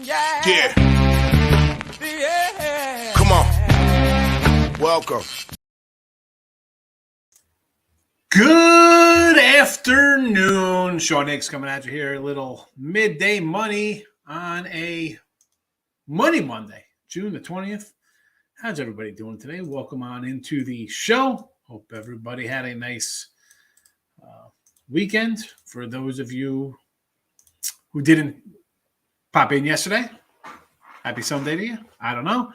Yeah. Come on. Welcome. Good afternoon. Sean Higgs coming at you here. A little midday money on a Monday, June the 20th. How's everybody doing today? Welcome on into the show. Hope everybody had a nice weekend. For those of you who didn't pop in yesterday, happy Sunday to you. I don't know.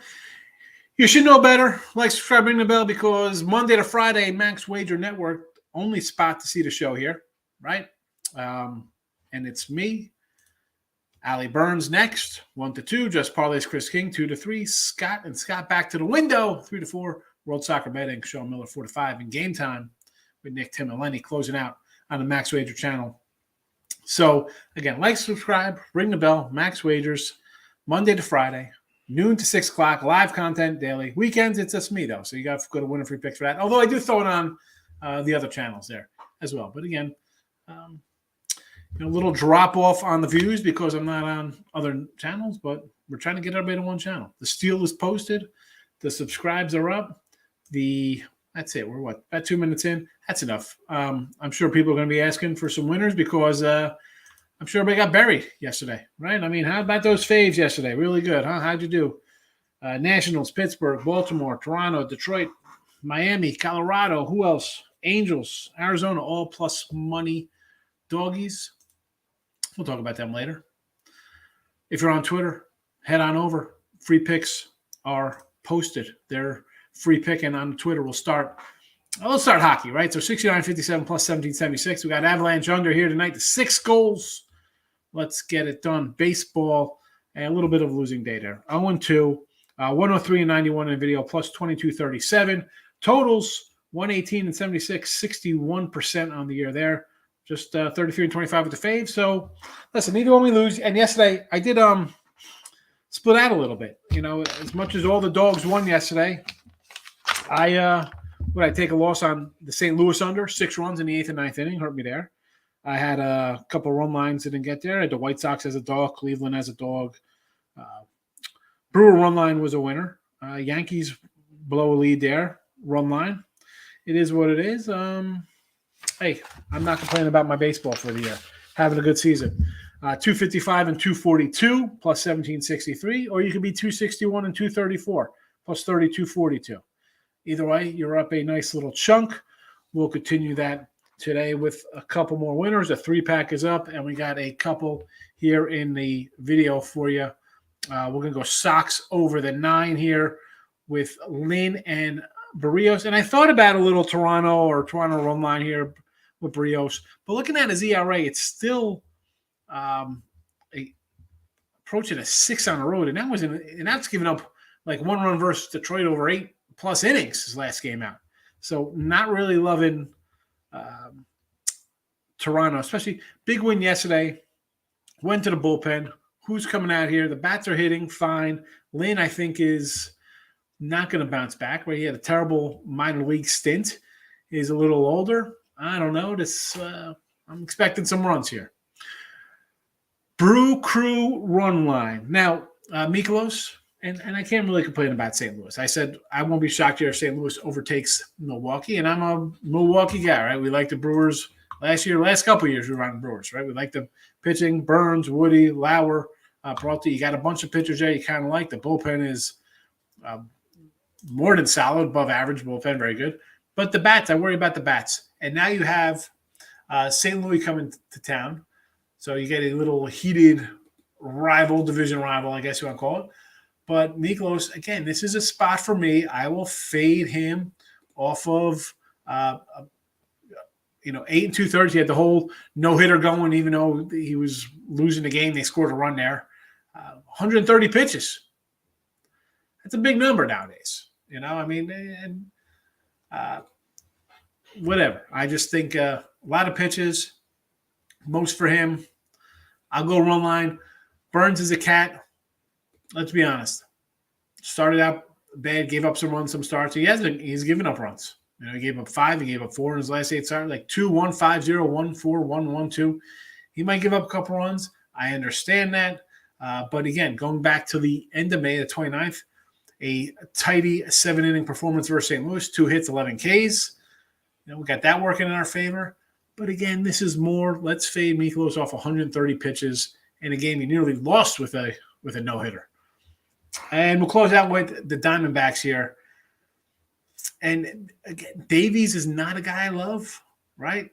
You should know better. Like, subscribe, ring the bell, because Monday to Friday, Max Wager Network, only spot to see the show here, right? And it's me, Allie Burns next, 1 to 2, Just Parlays, Chris King, 2 to 3, Scott back to the window, 3 to 4, World Soccer Betting, Sean Miller, 4 to 5, and Game Time with Nick, Tim, and Lenny closing out on the Max Wager channel. So, again, like, subscribe, ring the bell, Max Wagers, Monday to Friday, noon to 6 o'clock, live content daily. Weekends, it's just me, though, so you got to go to Winner Free Picks for that. Although I do throw it on the other channels there as well. But again, a little drop-off on the views because I'm not on other channels, but we're trying to get everybody to one channel. The steal is posted. The subscribes are up. That's it. We're about 2 minutes in. That's enough. I'm sure people are going to be asking for some winners because I'm sure everybody got buried yesterday, right? I mean, how about those faves yesterday? Really good, huh? How'd you do? Nationals, Pittsburgh, Baltimore, Toronto, Detroit, Miami, Colorado. Who else? Angels, Arizona, all plus money doggies. We'll talk about them later. If you're on Twitter, head on over. Free picks are posted. They're free picking on Twitter. Let's start hockey, right? So 69.57 plus 17.76. We got Avalanche under here tonight. The 6 goals. Let's get it done. Baseball and a little bit of losing day there. 0-2, 103.91 in video, plus 22.37. Totals 118 and 76, 61% on the year there. Just 33 and 25 with the fave. So, listen, neither one we lose. And yesterday, I did split out a little bit. You know, as much as all the dogs won yesterday, I take a loss on the St. Louis under, 6 runs in the 8th and 9th inning. Hurt me there. I had a couple run lines that didn't get there. I had the White Sox as a dog, Cleveland as a dog. Brewer run line was a winner. Yankees blow a lead there, run line. It is what it is. Hey, I'm not complaining about my baseball for the year. Having a good season. 255 and 242 plus 1763, or you could be 261 and 234 plus 3242. Either way, you're up a nice little chunk. We'll continue that today with a couple more winners. A 3-pack is up, and we got a couple here in the video for you. We're going to go Sox over the 9 here with Lynn and Barrios. And I thought about a little Toronto run line here with Barrios. But looking at his ERA, it's still approaching a 6 on the road. And that's giving up like 1 run versus Detroit over 8+ innings his last game out. So not really loving Toronto, especially big win yesterday. Went to the bullpen. Who's coming out here? The bats are hitting fine. Lynn, I think, is not going to bounce back. Right? He had a terrible minor league stint. He's a little older. I don't know. I'm expecting some runs here. Brew Crew run line. Now, Miklos, and I can't really complain about St. Louis. I said I won't be shocked here if St. Louis overtakes Milwaukee, and I'm a Milwaukee guy, right? We like the Brewers. Last couple of years, we were on the Brewers, right? We like the pitching, Burns, Woody, Lauer, Peralta. You got a bunch of pitchers there you kind of like. The bullpen is more than solid, above average bullpen, very good. But the bats, I worry about the bats. And now you have St. Louis coming to town. So you get a little heated division rival, I guess you want to call it. But Miklos, again, this is a spot for me. I will fade him off of 8 and 2/3. He had the whole no-hitter going, even though he was losing the game. They scored a run there. 130 pitches. That's a big number nowadays. You know, I mean, whatever. I just think a lot of pitches, most for him. I'll go run line. Burns is a cat. Let's be honest. Started out bad, gave up some runs, some starts. He's given up runs. You know, he gave up 5, he gave up 4 in his last 8 starts, like 2, 1, 5, 0, 1, 4, 1, 1, 2. He might give up a couple runs. I understand that. But again, going back to the end of May, the 29th, a tidy 7-inning performance versus St. Louis, 2 hits, 11 Ks. We got that working in our favor. But again, this is more, let's fade Miklos off 130 pitches in a game he nearly lost with a no-hitter. And we'll close out with the Diamondbacks here. And again, Davies is not a guy I love, right?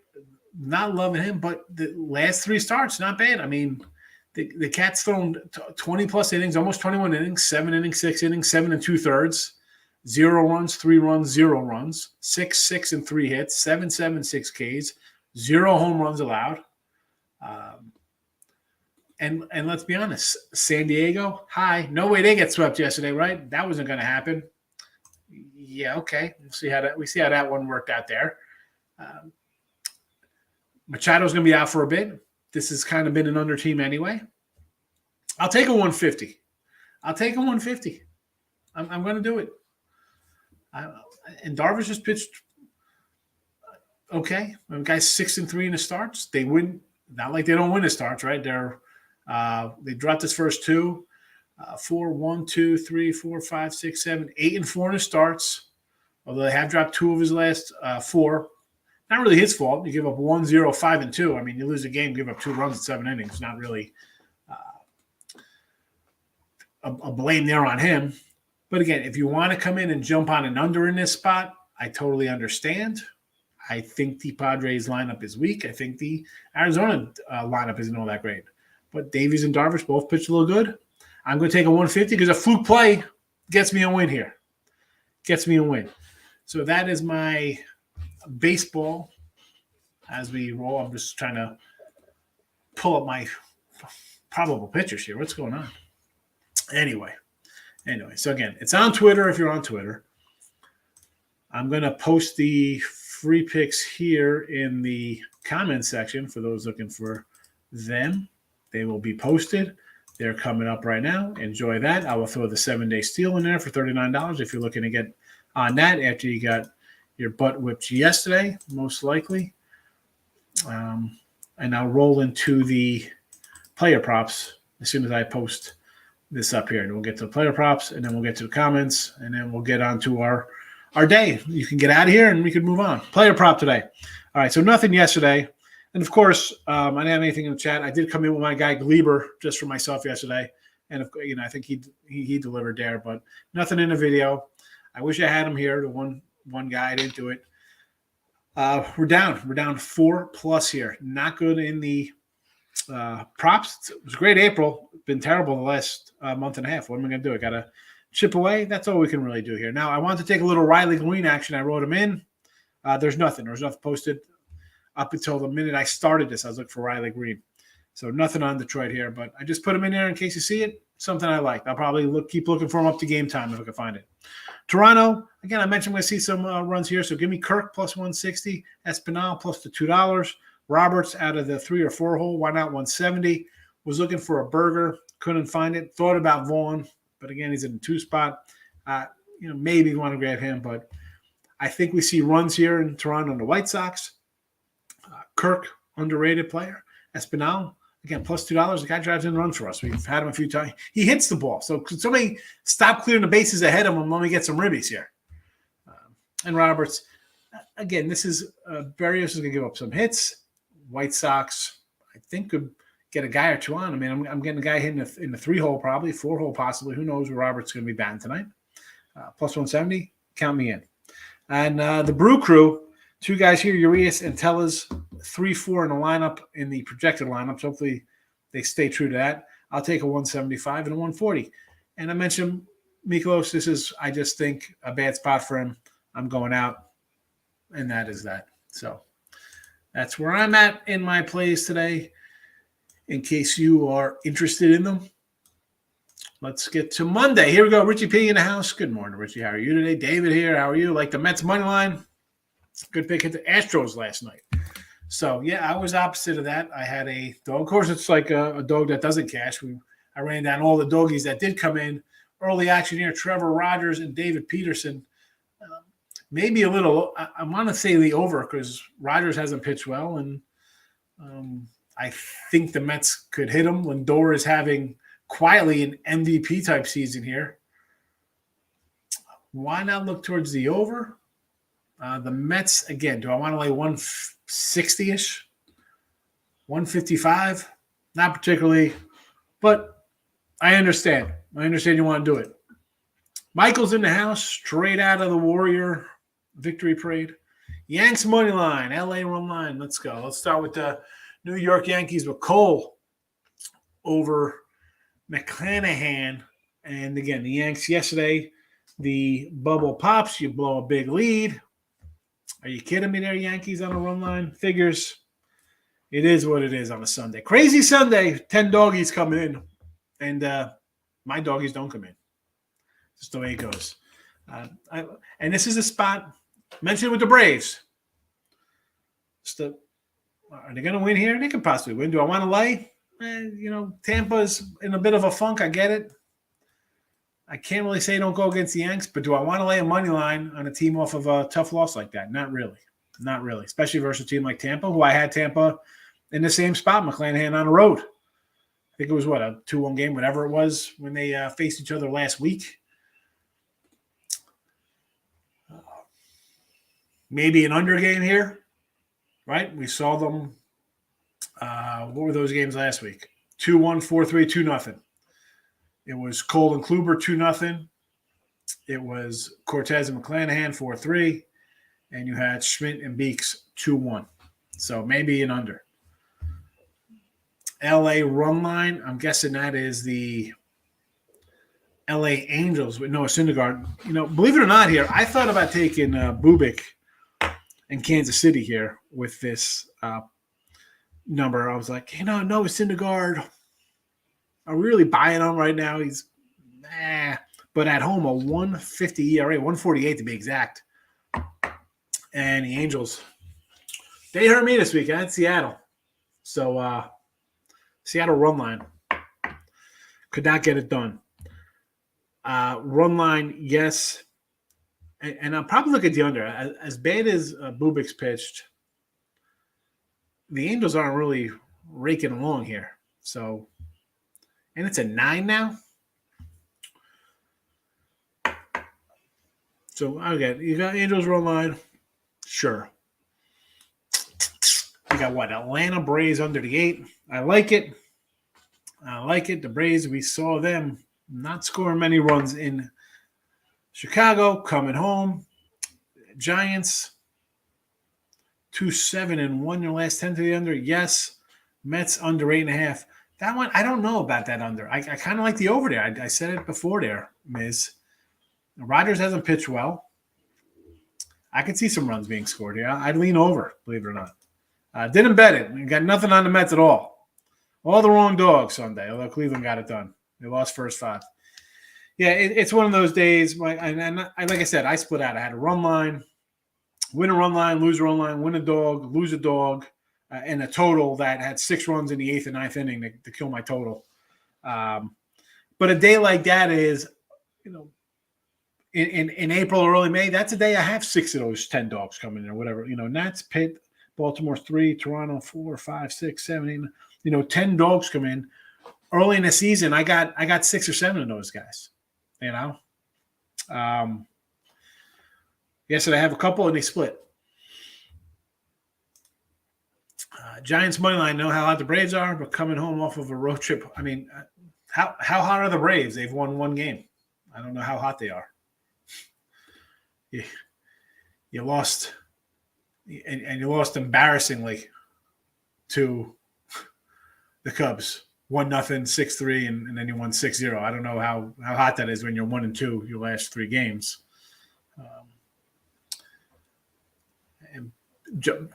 Not loving him, but the last 3 starts, not bad. I mean, the cat's thrown 20-plus innings, almost 21 innings, 7 innings, 6 innings, 7 2/3, 0 runs, 3 runs, 0 runs, 6 and 3 hits, 7 6 Ks, 0 home runs allowed. And let's be honest, San Diego, no way they get swept yesterday, right? That wasn't going to happen. Yeah, okay. We see how that one worked out there. Machado's going to be out for a bit. This has kind of been an under team anyway. I'll take a 150. I'm going to do it. And Darvish just pitched okay. The guy's 6-3 in the starts. They win. Not like they don't win the starts, right? They dropped his first 2. 4, 1, 2, 3, 4, 5, 6, 7, 8 and 4 in his starts. Although they have dropped 2 of his last 4. Not really his fault. You give up 1, 0, 5, and 2. I mean, you lose a game, give up 2 runs in 7 innings. Not really a blame there on him. But again, if you want to come in and jump on an under in this spot, I totally understand. I think the Padres lineup is weak. I think the Arizona lineup isn't all that great. But Davies and Darvish both pitched a little good. I'm going to take a 150 because a fluke play gets me a win here. So that is my baseball as we roll. I'm just trying to pull up my probable pitchers here. What's going on? Anyway. So again, it's on Twitter if you're on Twitter. I'm going to post the free picks here in the comment section for those looking for them. They will be posted. They're coming up right now. Enjoy that. I will throw the 7-day steal in there for $39 if you're looking to get on that after you got your butt whipped yesterday, most likely. And I'll roll into the player props as soon as I post this up here. And we'll get to the player props, and then we'll get to the comments, and then we'll get on to our day. You can get out of here, and we can move on. Player prop today. All right, so nothing yesterday. And, of course, I didn't have anything in the chat. I did come in with my guy Gleber just for myself yesterday. And, I think he delivered there, but nothing in the video. I wish I had him here, the one guy. I didn't do it. We're down 4+ here. Not good in the props. It was a great April. Been terrible the last month and a half. What am I going to do? I got to chip away. That's all we can really do here. Now, I want to take a little Riley Green action. I wrote him in. There's nothing. There was nothing posted. Up until the minute I started this, I was looking for Riley Green. So nothing on Detroit here, but I just put him in there in case you see it. Something I like. I'll probably keep looking for him up to game time if I can find it. Toronto, again, I mentioned we're going to see some runs here. So give me Kirk plus 160, Espinal plus the $2, Roberts out of the 3 or 4 hole. Why not 170? Was looking for a burger, couldn't find it. Thought about Vaughn, but again, he's in the 2 spot. Maybe you want to grab him, but I think we see runs here in Toronto on the White Sox. Kirk, underrated player. Espinal, again, plus $2. The guy drives in and runs for us. We've had him a few times. He hits the ball. So could somebody stop clearing the bases ahead of him? Let me get some ribbies here. And Roberts, again, this is Berrios is going to give up some hits. White Sox, I think, could get a guy or 2 on. I mean, I'm getting a guy hitting in the 3 hole probably, 4 hole possibly. Who knows where Roberts is going to be batting tonight. Plus 170, count me in. And the Brew Crew, 2 guys here, Urias and Tellez, 3-4 in the lineup, in the projected lineups. Hopefully they stay true to that. I'll take a 175 and a 140. And I mentioned Miklos. This is, I just think, a bad spot for him. I'm going out, and that is that. So that's where I'm at in my plays today, in case you are interested in them. Let's get to Monday. Here we go. Richie P in the house. Good morning, Richie. How are you today? David here. How are you? Like the Mets money line? Good pick at the Astros last night. So, yeah, I was opposite of that. I had a dog. Of course, it's like a dog that doesn't cash. I ran down all the doggies that did come in. Early action here, Trevor Rogers and David Peterson. Maybe a little – I want to say the over because Rogers hasn't pitched well, and I think the Mets could hit him. Lindor is having quietly an MVP type season here. Why not look towards the over? The Mets, again, do I want to lay 160-ish? 155? Not particularly, but I understand. I understand you want to do it. Michael's in the house, straight out of the Warrior victory parade. Yanks money line, LA run line. Let's go. Let's start with the New York Yankees with Cole over McClanahan. And again, the Yanks yesterday, the bubble pops. You blow a big lead. Are you kidding me there, Yankees on the run line? Figures. It is what it is on a Sunday. Crazy Sunday. 10 doggies coming in. And my doggies don't come in. Just the way it goes. And this is a spot mentioned with the Braves. Are they going to win here? They could possibly win. Do I want to lay? Tampa's in a bit of a funk. I get it. I can't really say don't go against the Yanks, but do I want to lay a money line on a team off of a tough loss like that? Not really. Not really. Especially versus a team like Tampa, who I had Tampa in the same spot, McClanahan on the road. I think it was, a 2-1 game, whatever it was, when they faced each other last week. Maybe an under game here, right? We saw them. What were those games last week? 2-1, 4-3, 2-0. It was Cole and Kluber 2-0. It was Cortez and McClanahan 4-3. And you had Schmidt and Beeks 2-1. So maybe an under. LA run line, I'm guessing that is the LA Angels with Noah Syndergaard. Believe it or not here, I thought about taking Bubik in Kansas City here with this number. I was like, Noah Syndergaard, are we really buying him right now? He's but at home a 150 ERA, 148 to be exact. And the Angels, they hurt me this week at Seattle. So Seattle run line could not get it done. Run line, yes. And I'll probably look at the under. As bad as Bubik's pitched, the Angels aren't really raking along here. So, and it's a 9 now. So, okay, you got Angels run line. Sure. You got what? Atlanta Braves under the 8. I like it. The Braves, we saw them not scoring many runs in Chicago, coming home. Giants, 2-7-1 your last 10 to the under. Yes. Mets under 8.5. That one, I don't know about that under. I kind of like the over there. I said it before there, Miz. Rodgers hasn't pitched well. I could see some runs being scored here. I'd lean over, believe it or not. Didn't bet it. We got nothing on the Mets at all. All the wrong dogs Sunday, although Cleveland got it done. They lost first 5. Yeah, it's one of those days. Like I said, I split out. I had a run line, win a run line, lose a run line, win a dog, lose a dog, and a total that had 6 runs in the 8th and 9th inning to kill my total. But a day like that is, in April or early May, that's a day I have 6 of those 10 dogs coming in or whatever. Nats, Pitt, Baltimore 3, Toronto 4, 5, 6, 7, 8, 10 dogs come in. Early in the season, I got 6 or 7 of those guys. Yesterday I have a couple and they split. Giants money line, know how hot the Braves are, but coming home off of a road trip. I mean, how hot are the Braves? They've won 1 game. I don't know how hot they are. You lost, and you lost embarrassingly to the Cubs. 1-0, 6-3, and then you won 6-0. I don't know how hot that is when you're 1-2 your last 3 games. And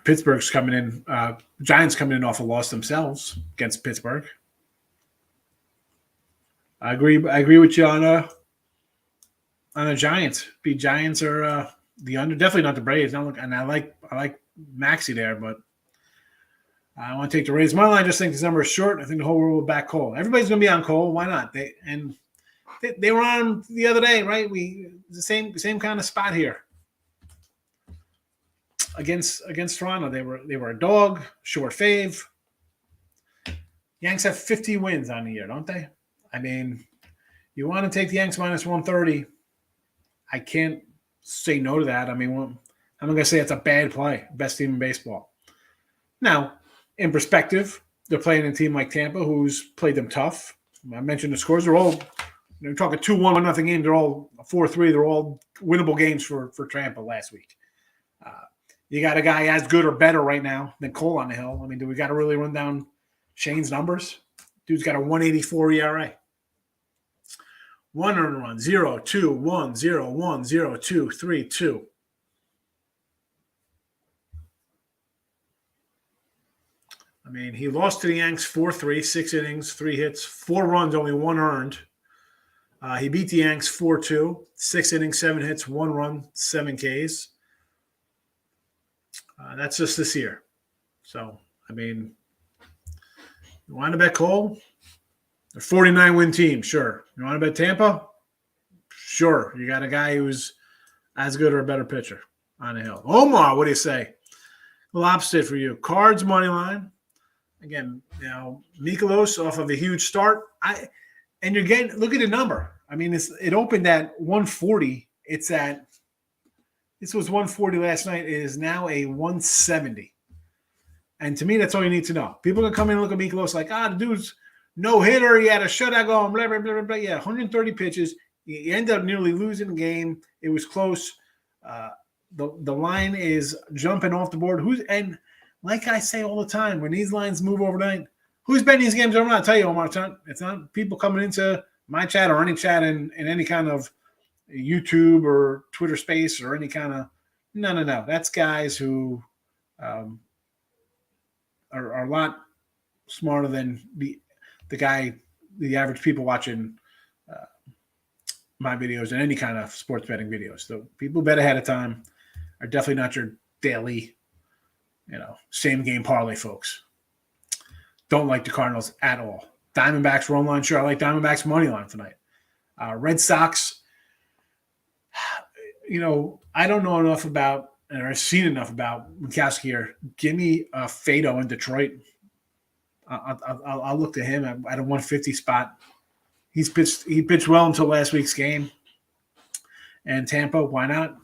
Pittsburgh's coming in. Giants coming in off a loss themselves against Pittsburgh. I agree with you on the Giants. The Giants are the under, definitely not the Braves. And I like Maxey there, but I want to take the Rays. My line, I just think this number is short. I think the whole world will back Cole. Everybody's going to be on Cole. Why not? They were on the other day, right? The same kind of spot here against Toronto. They were a dog, short fave. Yanks have 50 wins on the year, don't they? I mean, you want to take the Yanks minus 130. I can't say no to that. I mean, I'm not going to say it's a bad play. Best team in baseball. Now, in perspective, they're playing a team like Tampa, who's played them tough. I mentioned the scores. They're all, they're talking 2-1, 1-0 game. They're all 4-3. They're all winnable games for Tampa last week. You got a guy as good or better right now than Cole on the hill. I mean, do we got to really run down Shane's numbers? Dude's got a 184 ERA. 1 earned run, 0, 2, 1, 0, 1, 0, 2, 3, 2. I mean, he lost to the Yanks 4-3, 6 innings, 3 hits, 4 runs, only 1 earned. He beat the Yanks 4-2, 6 innings, 7 hits, 1 run, 7 Ks. That's just this year. So, I mean, you want to bet Cole? A 49-win team, sure. You want to bet Tampa? Sure. You got a guy who's as good or a better pitcher on the hill. Omar, what do you say? A little opposite for you. Cards money line. Again, you know, Mikolas off of a huge start. And you're getting, look at the number. I mean, it opened at 140. This was 140 last night. It is now a 170. And to me, that's all you need to know. People can come in and look at Mikolas like, the dude's no hitter. He had a shutout going, blah, blah, blah, blah, blah. Yeah, 130 pitches. You end up nearly losing the game. It was close. The line is jumping off the board. And like I say all the time, when these lines move overnight, who's betting these games over? I'll tell you, Omar, it's not people coming into my chat or any chat in any kind of YouTube or Twitter space or any kind of no. That's guys who are a lot smarter than the average people watching my videos and any kind of sports betting videos. So people bet ahead of time are definitely not your daily, same game parlay folks. Don't like the Cardinals at all. Diamondbacks run line, sure. I like Diamondbacks money line tonight. Red Sox, I don't know enough about, or I've seen enough about Winkowski here. Give me Fado in Detroit. I'll look to him at a 150 spot. He pitched well until last week's game. And Tampa, why not?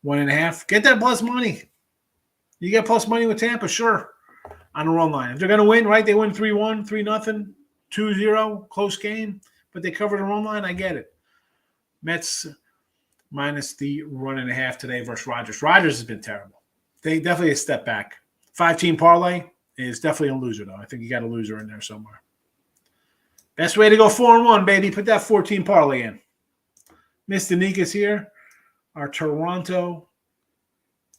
1.5. Get that plus money. You get plus money with Tampa, sure, on the run line. If they're going to win, right, they win 3-1, 3-0, 2-0, close game, but they cover the run line, I get it. Mets minus the 1.5 today versus Rogers. Rogers has been terrible. They definitely a step back. 5-team parlay is definitely a loser, though. I think you got a loser in there somewhere. Best way to go 4-1, baby. Put that 14 parlay in. Mr. Nikas here, our Toronto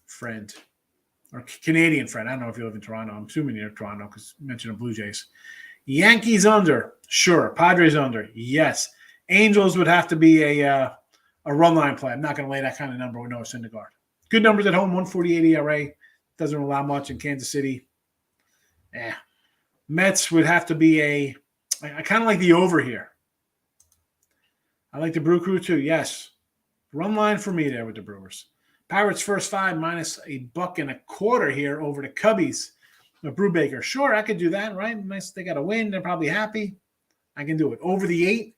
friend, or Canadian friend. I don't know if you live in Toronto. I'm assuming you're in Toronto because you mentioned the Blue Jays. Yankees under, sure. Padres under, yes. Angels would have to be a run line play. I'm not going to lay that kind of number with Noah Syndergaard. Good numbers at home, 148 ERA. Doesn't allow much in Kansas City. Mets would have to be I kind of like the over here. I like the Brew Crew too, yes. Run line for me there with the Brewers. Pirates first 5 minus $1.25 here over the Cubbies. The Brubaker. Sure, I could do that, right? Nice. They got a win. They're probably happy. I can do it. Over the 8.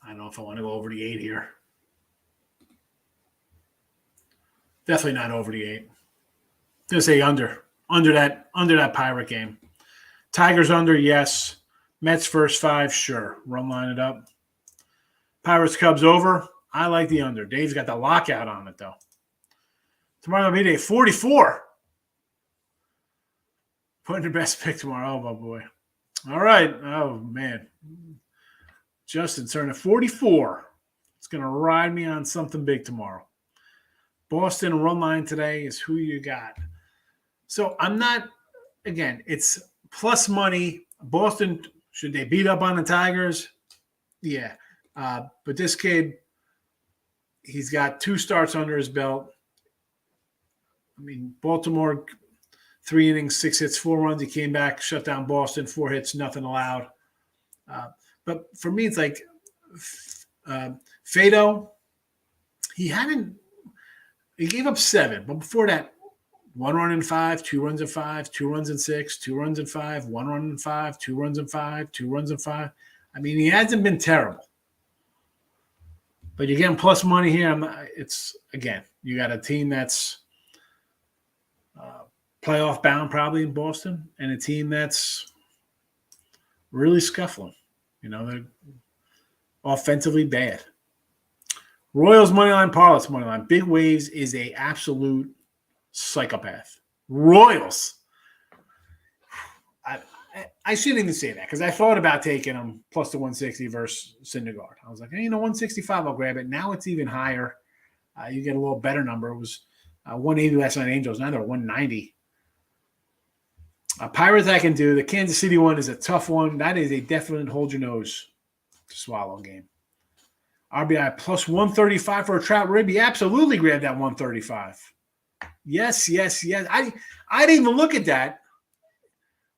I don't know if I want to go over the 8 here. Definitely not over the 8. I'm going to say under that Pirate game. Tigers under, yes. Mets first 5, sure. Run line it up. Pirates Cubs over. I like the under. Dave's got the lockout on it, though. Tomorrow will be day 44. Putting your best pick tomorrow. Oh, my boy. All right. Oh, man. Justin turning 44. It's going to ride me on something big tomorrow. Boston run line today is who you got. So I'm not, again, it's plus money. Boston, should they beat up on the Tigers? Yeah. But this kid, he's got 2 starts under his belt. I mean, Baltimore, 3 innings, 6 hits, 4 runs. He came back, shut down Boston, 4 hits, nothing allowed. But for me, it's like Fado, he hadn't. He gave up 7, but before that, 1 run in 5, 2 runs in 5, 2 runs in 6, 2 runs in 5, 1 run in 5, 2 runs in 5, 2 runs in 5. I mean, he hasn't been terrible. But you're getting plus money here. It's, again, you got a team that's playoff bound probably in Boston and a team that's really scuffling. They're offensively bad. Royals moneyline, Parlays moneyline. Big Waves is a absolute psychopath. Royals. I shouldn't even say that because I thought about taking them plus the 160 versus Syndergaard. I was like, 165, I'll grab it. Now it's even higher. You get a little better number. It was 180 last night, Angels. Now they're 190. Pirates I can do. The Kansas City one is a tough one. That is a definite hold your nose to swallow game. RBI plus 135 for a Trout Ribby. Absolutely grab that 135. Yes. I didn't even look at that.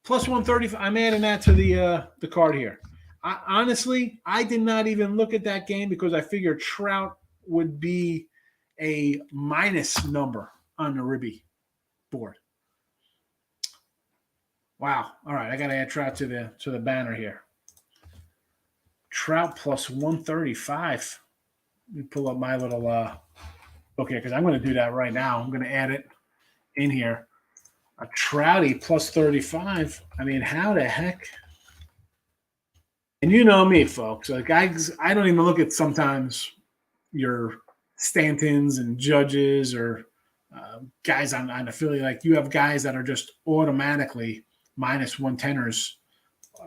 Plus 135. I'm adding that to the card here. Honestly, I did not even look at that game because I figured Trout would be a minus number on the Ribby board. Wow. All right, I got to add Trout to the banner here. Trout plus 135. Let me pull up my little book here because I'm going to do that right now. I'm going to add it in here. A Trouty plus 35. I mean, how the heck? And you know me, folks. Like I don't even look at sometimes your Stantons and Judges or guys on affiliate. Like you have guys that are just automatically minus 110ers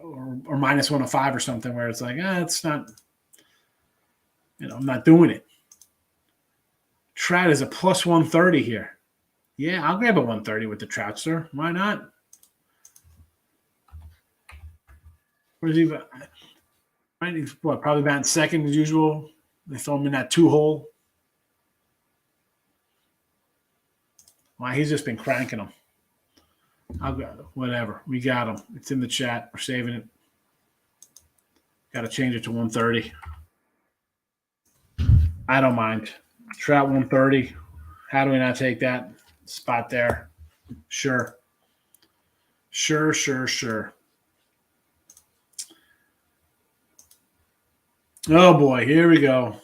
or minus 105 or something where it's like, it's not, I'm not doing it. Trout is a plus 130 here. Yeah, I'll grab a 130 with the Trout, sir. Why not? Where's he? Right, he's probably batting second as usual. They throw him in that 2-hole. Wow, he's just been cranking them. Whatever. We got him. It's in the chat. We're saving it. Got to change it to 130. I don't mind. Trout 130. How do we not take that spot there? Sure. Oh, boy. Here we go.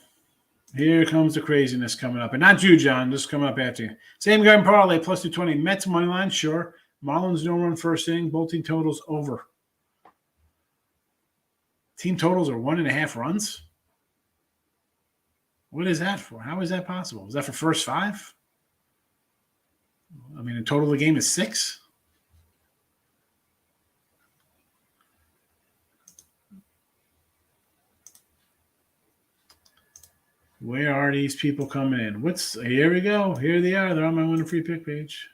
Here comes the craziness coming up. And not you, John. This is coming up after you. Same Garden Parlay, plus 220. Mets money line, sure. Marlins no run first inning. Both team totals over. Team totals are 1.5 runs? What is that for? How is that possible? Is that for first 5? I mean, the total of the game is 6? Where are these people coming in? Here we go. Here they are. They're on my winning free pick page.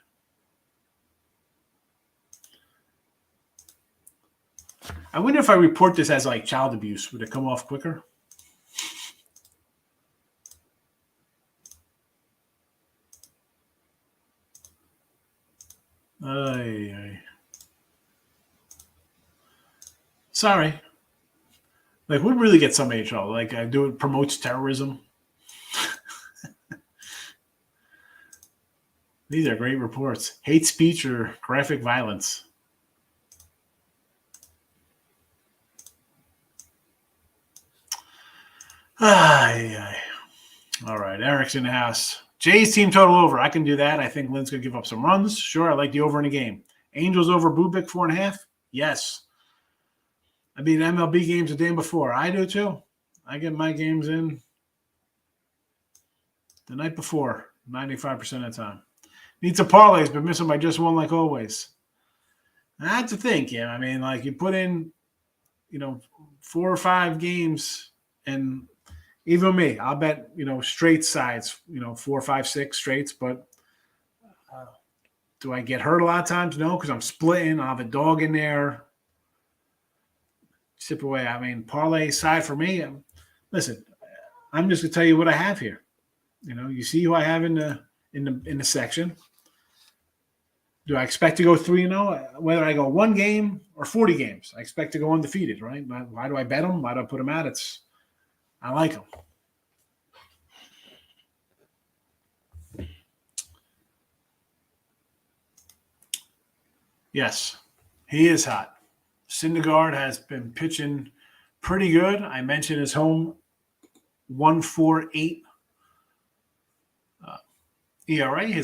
I wonder if I report this as like child abuse, would it come off quicker? Sorry. Like, what really gets some trouble? Like, it promotes terrorism. These are great reports. Hate speech or graphic violence. All right, Eric's in the house. Jay's team total over. I can do that. I think Lynn's going to give up some runs. Sure, I like the over in the game. Angels over Bubik 4.5? Yes. I beat MLB games the day before. I do too. I get my games in the night before, 95% of the time. Need some parlays, but missing by just one like always. I have to think, I mean, like you put in, 4 or 5 games, and even me, I'll bet, straight sides, 4, 5, 6 straights, but do I get hurt a lot of times? No, because I'm splitting. I'll have a dog in there. Sip away. I mean, parlay side for me. Listen, I'm just gonna tell you what I have here. You see who I have in the section. Do I expect to go 3-0? Whether I go 1 game or 40 games, I expect to go undefeated, right? Why do I bet them? Why do I put them out? I like them. Yes, he is hot. Syndergaard has been pitching pretty good. I mentioned his home 1.48 ERA.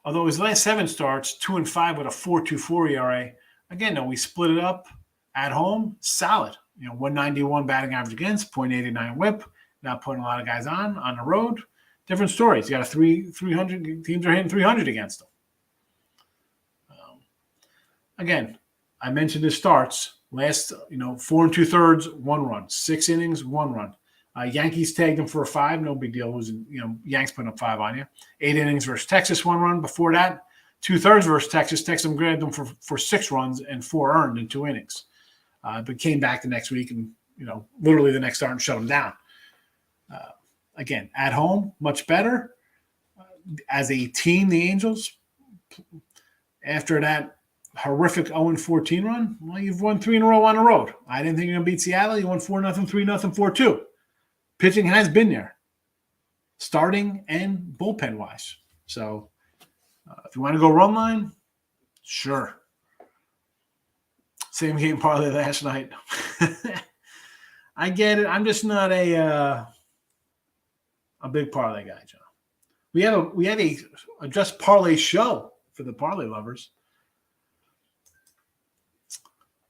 Although his last 7 starts, 2-5 with a 4.24 ERA. Again, though, we split it up at home, solid. 191 batting average against, .89 WHIP. Not putting a lot of guys on the road. Different stories. You got a 300 teams are hitting 300 against them. Again, I mentioned his starts. Last, 4 2/3, 1 run. 6 innings, 1 run. Yankees tagged him for a 5, no big deal. Yanks putting up 5 on you. 8 innings versus Texas, 1 run. Before that, 2/3 versus Texas. Texas grabbed him for 6 runs and 4 earned in 2 innings. But came back the next week and, literally the next start and shut him down. Again, at home, much better. As a team, the Angels, after that horrific 0-14 run, well, you've won 3 in a row on the road. I didn't think you're going to beat Seattle. You won 4-0, 3-0, 4-2. Pitching has been there, starting and bullpen-wise. So if you want to go run line, sure. Same game parlay last night. I get it. I'm just not a big parlay guy, John. We have a just parlay show for the parlay lovers.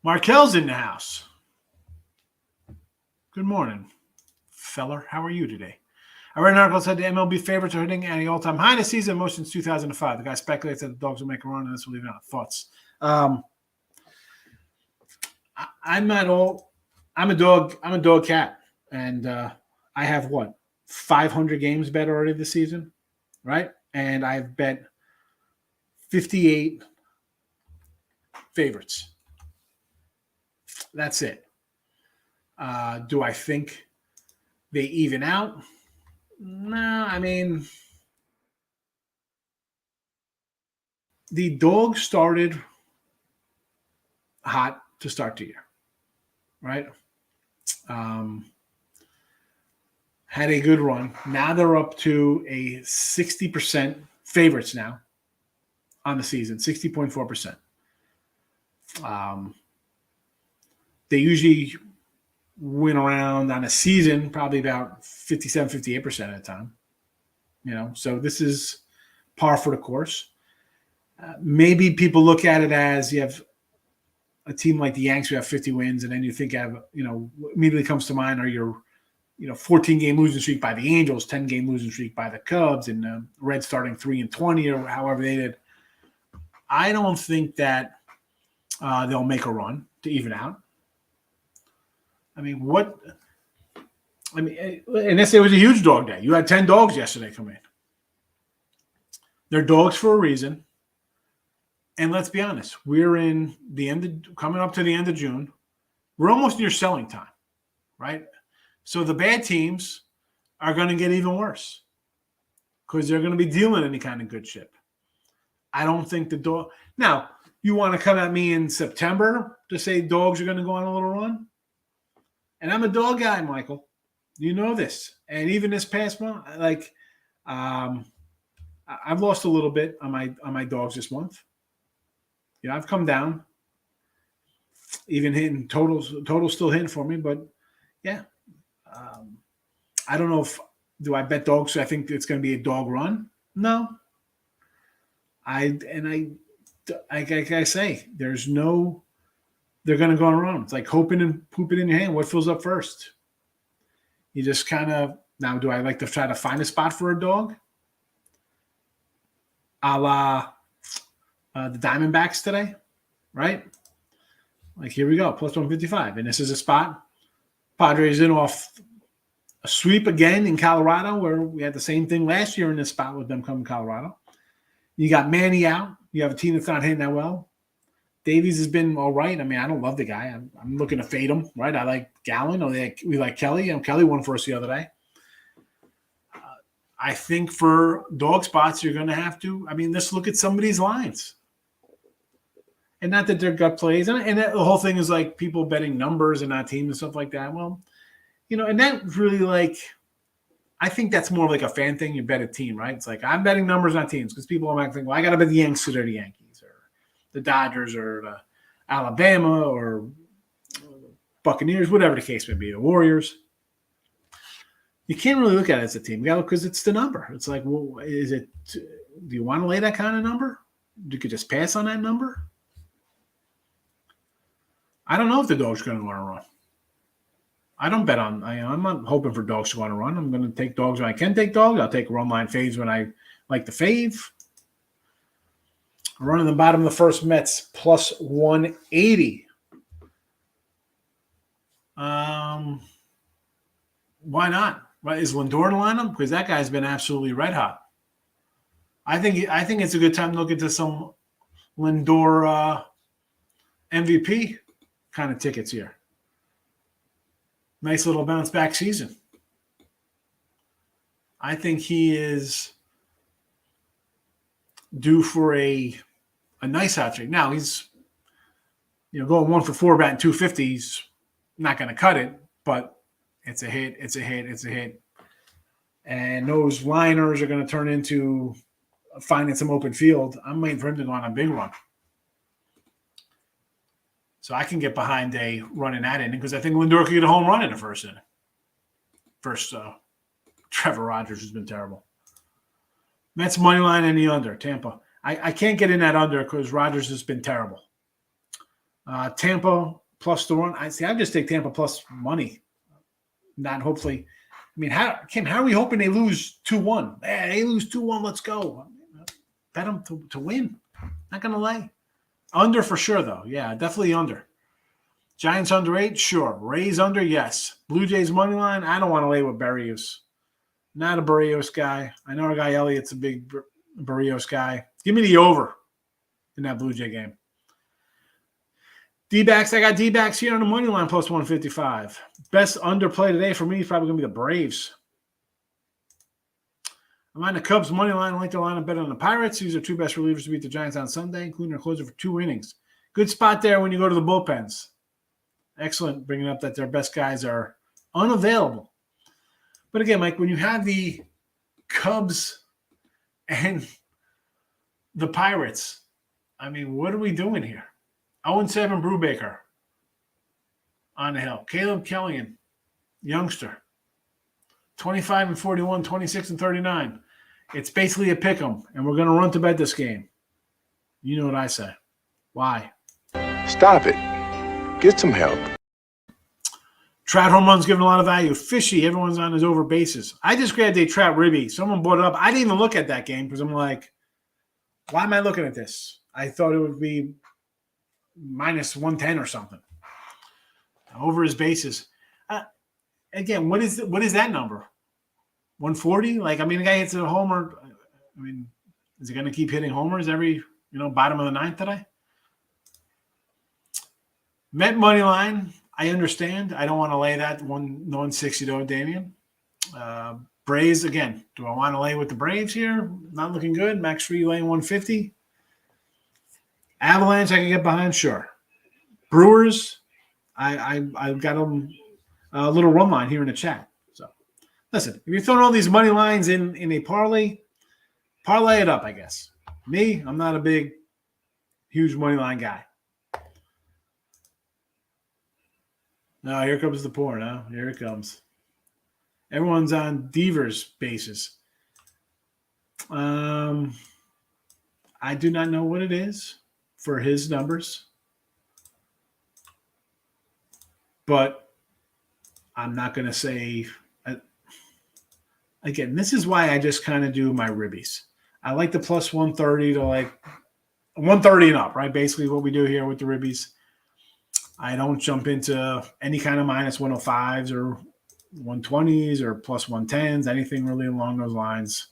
Markel's in the house. Good morning, feller. How are you today? I read an article that said the MLB favorites are hitting at an all-time high this season, most since 2005. The guy speculates that the Dogs will make a run, and this will leave out. Thoughts? I'm a dog cat, and I have 500 games bet already this season, right? And I've bet 58 favorites. That's it. Do I think they even out? No, I mean, the Dogs started hot to start the year, right? Had a good run. Now they're up to a 60% favorites now on the season, 60.4%. They usually win around on a season, probably about 57, 58% of the time. So this is par for the course. Maybe people look at it as you have a team like the Yanks who have 50 wins, and then you think immediately comes to mind are your 14-game losing streak by the Angels, 10-game losing streak by the Cubs, and the Reds starting 3-20 or however they did. I don't think that they'll make a run to even out. And let's say it was a huge dog day. You had 10 dogs yesterday come in. They're dogs for a reason. And let's be honest, we're coming up to the end of June. We're almost near selling time, right? So the bad teams are going to get even worse because they're going to be dealing any kind of good shit. I don't think the dog. Now, you want to come at me in September to say dogs are going to go on a little run? And I'm a dog guy, Michael. You know this. And even this past month, I've lost a little bit on my dogs this month. I've come down. Even hitting total still hitting for me, but yeah. I don't know do I bet dogs? So I think it's going to be a dog run. No. Like I say, they're going to go on a run. It's like hoping and pooping in your hand. What fills up first? You just kind of now. Do I like to try to find a spot for a dog? A la the Diamondbacks today, right? Like here we go, plus 155, and this is a spot. Padres in off a sweep again in Colorado, where we had the same thing last year in this spot with them coming to Colorado. You got Manny out. You have a team that's not hitting that well. Davies has been all right. I mean, I don't love the guy. I'm looking to fade him, right? I like Gallen. We like Kelly. Kelly won for us the other day. I think for dog spots, you're going to have to. Let's look at some of these lines. And not that they're gut plays. And the whole thing is like people betting numbers and not teams and stuff like that. Well, and that really I think that's more like a fan thing. You bet a team, right? It's like I'm betting numbers, not teams, because people are think, well, I got to bet the Yanks because they're the Yankees, or the Dodgers or the Alabama or Buccaneers, whatever the case may be, the Warriors. You can't really look at it as a team, because it's the number. It's like, well, is it? Do you want to lay that kind of number? You could just pass on that number. I don't know if the dogs are going to want to run. I don't bet on. I'm not hoping for dogs to want to run. I'm going to take dogs when I can take dogs. I'll take run line faves when I like the fave. Running the bottom of the first, Mets plus 180. Why not? Is Lindor in the lineup? Because that guy's been absolutely red hot. I think it's a good time to look into some Lindor MVP kind of tickets here. Nice little bounce back season. I think he is due for a nice hot streak. Now he's going 1 for 4, batting 250. He's not going to cut it, but it's a hit. It's a hit. It's a hit. And those liners are going to turn into finding some open field. I'm waiting for him to go on a big run. So I can get behind a run in that inning because I think Lindor could get a home run in the first inning. Trevor Rogers has been terrible. Mets money line and the under, Tampa. I can't get in that under because Rogers has been terrible. Tampa plus the run. I just take Tampa plus money. Not hopefully. I mean, how are we hoping they lose 2-1? Hey, they lose 2-1. Let's go. Bet them to win. Not going to lay. Under for sure, though. Yeah, definitely under. Giants under 8? Sure. Rays under? Yes. Blue Jays money line? I don't want to lay with Berrios. Not a Berrios guy. I know our guy Elliott's a big Berrios guy. Give me the over in that Blue Jay game. D-backs, I got D-backs here on the money line plus 155. Best underplay today for me is probably going to be the Braves. I'm on the Cubs money line. I like the line better than the Pirates. These are two best relievers to beat the Giants on Sunday, including their closer for 2 innings. Good spot there when you go to the bullpens. Excellent bringing up that their best guys are unavailable. But again, Mike, when you have the Cubs and the Pirates, I mean, what are we doing here? 0-7 Brubaker on the hill. Caleb Kellyan, youngster. 25-41, 26-39. It's basically a pick 'em, and we're going to run to bed this game. You know what I say. Why? Stop it. Get some help. Trout home runs giving a lot of value. Fishy, everyone's on his over bases. I just grabbed a Trout ribby. Someone brought it up. I didn't even look at that game because I'm like, why am I looking at this? I thought it would be minus 110 or something. Over his bases. Again, what is that number? 140? Like, I mean, the guy hits a homer. I mean, is he going to keep hitting homers every, bottom of the ninth today? Met money line. I understand. I don't want to lay that 160 though, Damian. Braves, again, do I want to lay with the Braves here? Not looking good. Max Free laying 150. Avalanche, I can get behind, sure. Brewers, I've got them a little run line here in the chat. So, listen, if you're throwing all these money lines in a parlay it up, I guess. Me, I'm not a big, huge money line guy. No, here comes the porn. Now, here it comes. Everyone's on Devers basis. I do not know what it is for his numbers, but I'm not going to say. Again, this is why I just kind of do my ribbies. I like the plus 130 to like 130 and up, right? Basically, what we do here with the ribbies. I don't jump into any kind of minus 105s or 120s or plus 110s, anything really along those lines.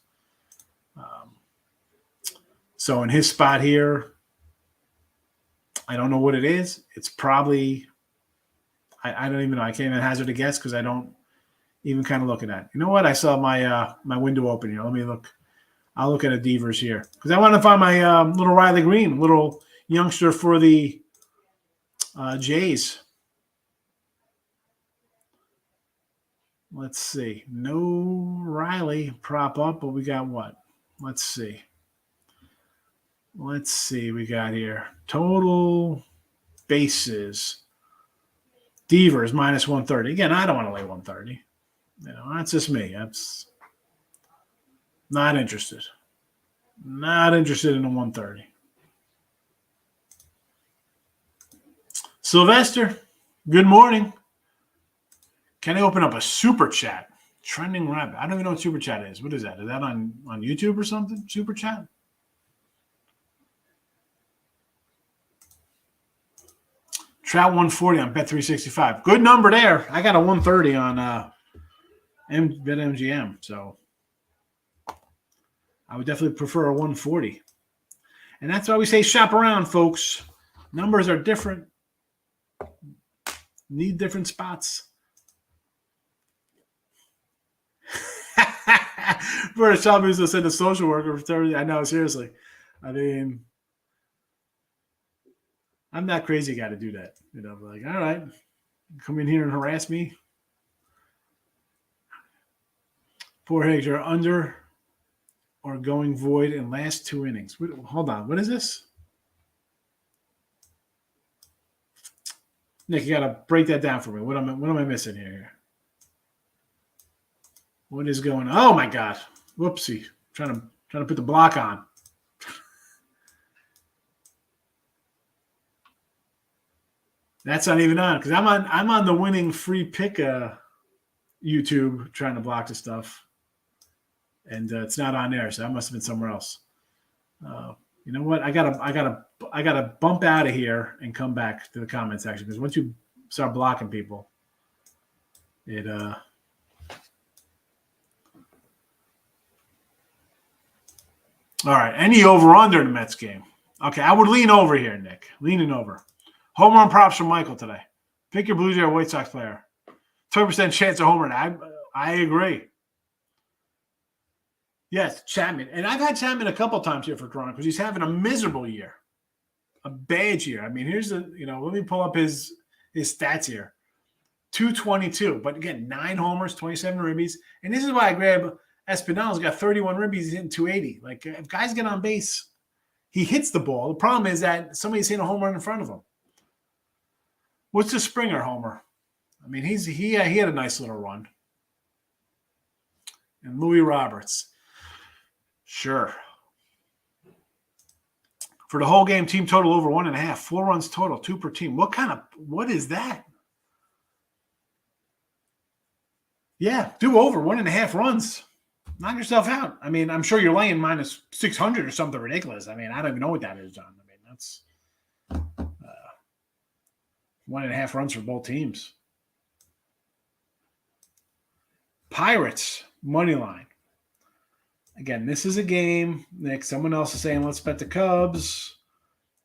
So in his spot here, I don't know what it is. It's probably I don't even know. I can't even hazard a guess because I don't even kind of look at that. You know what? I saw my my window open here. Let me look. I'll look at a Devers here because I want to find my little Riley Green, little youngster for the Jays. Let's see. No Riley prop up, but we got what? Let's see. Let's see. We got here total bases. Devers minus 130. Again, I don't want to lay 130. That's just me. That's not interested. Not interested in a 130. Sylvester, good morning. Can I open up a super chat? Trending rabbit. I don't even know what super chat is. What is that? Is that on YouTube or something? Super chat? Trout 140 on Bet365. Good number there. I got a 130 on BetMGM. So I would definitely prefer a 140. And that's why we say shop around, folks. Numbers are different. Need different spots. For a shop who's said a social worker for 30. I know, seriously. I mean, I'm not crazy guy to do that. Like, all right, come in here and harass me. Poor Higgs, you're under or going void in last 2 innings. Hold on. What is this? Nick, you got to break that down for me. What am I missing here? What is going on? Oh, my God. Whoopsie. Trying to put the block on. That's not even on because I'm on the winning free pick YouTube trying to block the stuff, and it's not on there. So that must have been somewhere else. You know what? I gotta bump out of here and come back to the comment section because once you start blocking people, it All right. Any over under in the Mets game? Okay, I would lean over here, Nick. Leaning over. Home run props from Michael today. Pick your Blue Jay or White Sox player. 20% chance of home run. I agree. Yes, Chapman. And I've had Chapman a couple times here for Toronto because he's having a miserable year. A bad year. I mean, here's let me pull up his stats here. 222. But again, 9 homers, 27 ribbies. And this is why I grab Espinal's got 31 ribbies, he's hitting 280. Like, if guys get on base, he hits the ball. The problem is that somebody's hitting a home run in front of him. What's the Springer homer? I mean, he had a nice little run. And Louis Roberts. Sure. For the whole game, team total over 1.5. 4 runs total, 2 per team. What is that? Yeah, do over 1.5 runs. Knock yourself out. I mean, I'm sure you're laying minus 600 or something ridiculous. I mean, I don't even know what that is, John. I mean, that's 1.5 runs for both teams. Pirates, money line. Again, this is a game. Nick, someone else is saying, let's bet the Cubs.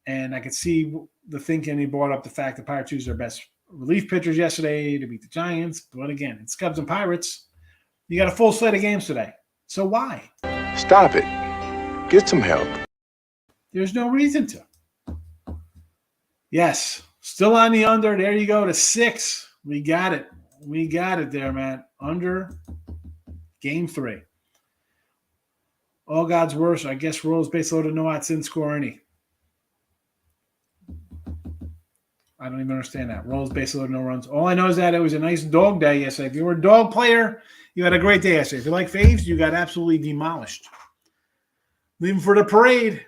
And I could see the thinking he brought up the fact that Pirates used their best relief pitchers yesterday to beat the Giants. But again, it's Cubs and Pirates. You got a full slate of games today. So why? Stop it. Get some help. There's no reason to. Yes, still on the under. There you go to 6. We got it. We got it there, man. Under game 3. All God's worst. I guess Royals base loaded, no outs, didn't score any. I don't even understand that. Royals base loaded, no runs. All I know is that it was a nice dog day yesterday. If you were a dog player, you had a great day yesterday. If you like faves, you got absolutely demolished. Leaving for the parade.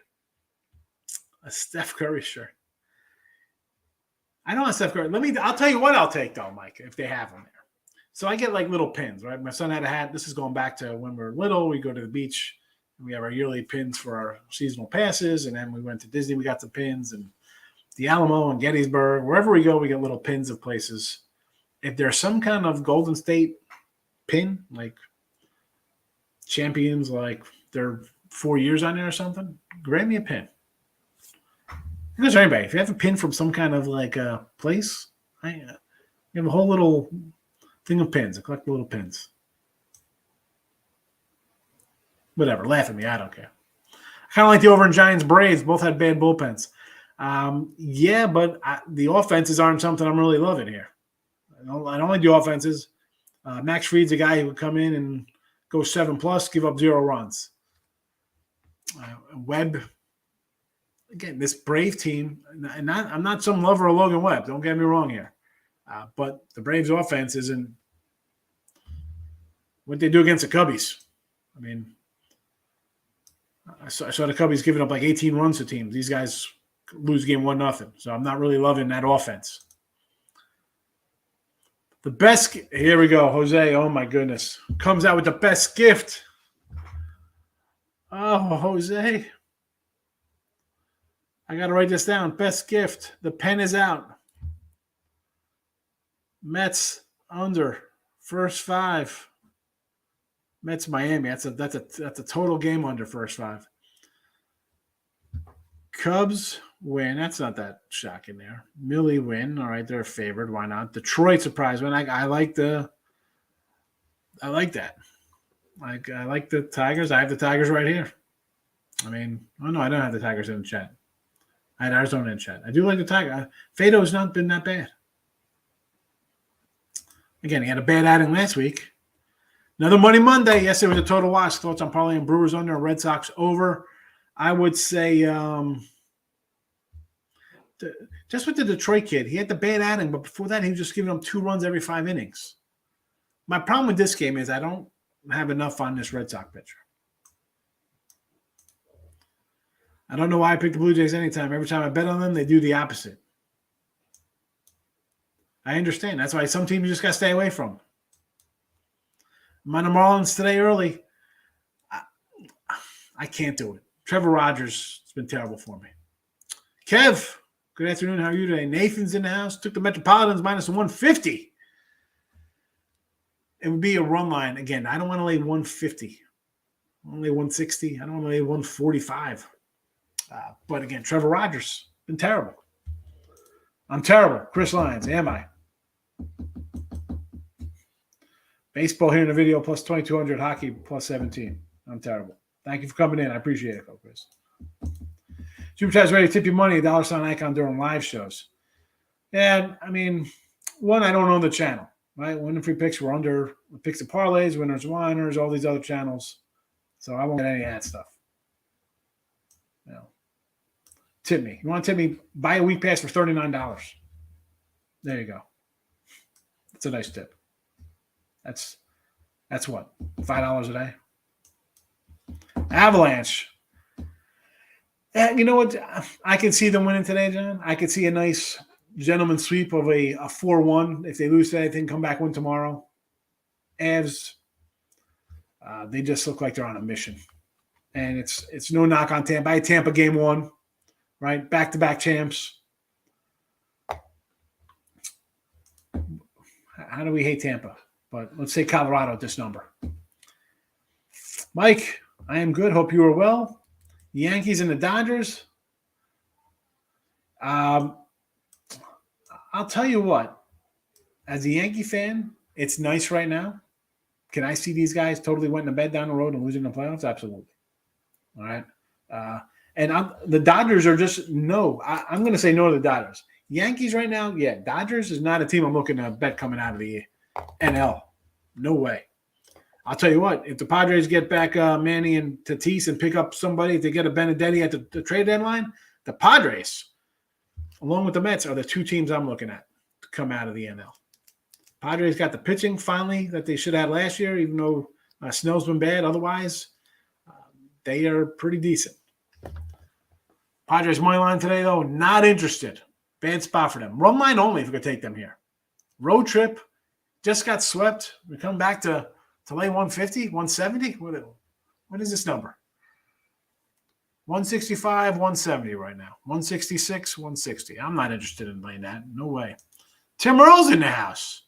A Steph Curry shirt. I don't want Steph Curry. I'll tell you what I'll take, though, Mike, if they have them there. So I get like little pins, right? My son had a hat. This is going back to when we were little. We go to the beach. And we have our yearly pins for our seasonal passes. And then we went to Disney. We got some pins. And the Alamo and Gettysburg. Wherever we go, we get little pins of places. If there's some kind of Golden State pin, like champions, like they're 4 years on there or something, grab me a pin. It goes for anybody. If you have a pin from some kind of like a place, you have a whole little thing of pins. I collect the little pins. Whatever. Laugh at me. I don't care. I kind of like the over in Giants Braves. Both had bad bullpens. Yeah, but the offenses aren't something I'm really loving here. I don't like the offenses. Max Fried's a guy who would come in and go 7+, give up 0 runs. Webb, again, this Brave team, and I'm not some lover of Logan Webb. Don't get me wrong here. But the Braves offense isn't what they do against the Cubbies. I mean, I saw the Cubbies giving up like 18 runs to teams. These guys lose game 1-0. So I'm not really loving that offense. The best – here we go. Jose, oh, my goodness. Comes out with the best gift. Oh, Jose. I got to write this down. Best gift. The pen is out. Mets under. First 5. Mets Miami. That's a total game under first 5. Cubs win. That's not that shocking there. Millie win. All right, they're favored. Why not? Detroit surprise win. I like that. I like the Tigers. I have the Tigers right here. I mean, oh no, I don't have the Tigers in the chat. I had Arizona in the chat. I do like the Tigers. Fado's not been that bad. Again, he had a bad outing last week. Another Money Monday. Yes, it was a total wash. Thoughts on parlaying Brewers under, Red Sox over. I would say just with the Detroit kid, he had the bad outing, but before that, he was just giving them 2 runs every 5 innings. My problem with this game is I don't have enough on this Red Sox pitcher. I don't know why I pick the Blue Jays anytime. Every time I bet on them, they do the opposite. I understand. That's why some teams you just got to stay away from. I'm on the Marlins today early. I can't do it. Trevor Rogers has been terrible for me. Kev, good afternoon. How are you today? Nathan's in the house. Took the Metropolitans minus 150. It would be a run line. Again, I don't want to lay 150. I want to lay 160. I don't want to lay 145. But again, Trevor Rogers, been terrible. I'm terrible. Chris Lyons, am I? Baseball here in the video, plus 2,200. Hockey, plus 17. I'm terrible. Thank you for coming in. I appreciate it, Chris. Super Chat's ready to tip you money, $ icon during live shows. Yeah, I mean, one, I don't own the channel, right? Winning free picks, we're under picks and parlays, winners, whiners, all these other channels. So I won't get any of that stuff. You know, tip me. You want to tip me? Buy a week pass for $39. There you go. That's a nice tip. That's what? $5 a day? Avalanche. You know what? I can see them winning today, John. I could see a nice gentleman's sweep of a 4-1. If they lose today, they can come back, win tomorrow. Avs, they just look like they're on a mission. And it's no knock on Tampa. I had Tampa game 1, right? Back-to-back champs. How do we hate Tampa? But let's say Colorado at this number. Mike, I am good. Hope you are well. Yankees and the Dodgers. I'll tell you what. As a Yankee fan, it's nice right now. Can I see these guys totally went in the bed down the road and losing the playoffs? Absolutely. All right. The Dodgers are just no. I'm going to say no to the Dodgers. Yankees right now, yeah. Dodgers is not a team I'm looking to bet coming out of the NL. No way. I'll tell you what, if the Padres get back Manny and Tatis and pick up somebody, if they get a Benedetti at the trade deadline, the Padres, along with the Mets, are the 2 teams I'm looking at to come out of the NL. Padres got the pitching finally that they should have had last year, even though Snell's been bad. Otherwise, they are pretty decent. Padres money line today, though, not interested. Bad spot for them. Run line only if we could take them here. Road trip, just got swept. We come back to lay 150, 170? What is this number? 165, 170 right now. 166, 160. I'm not interested in laying that. No way. Tim Earle's in the house.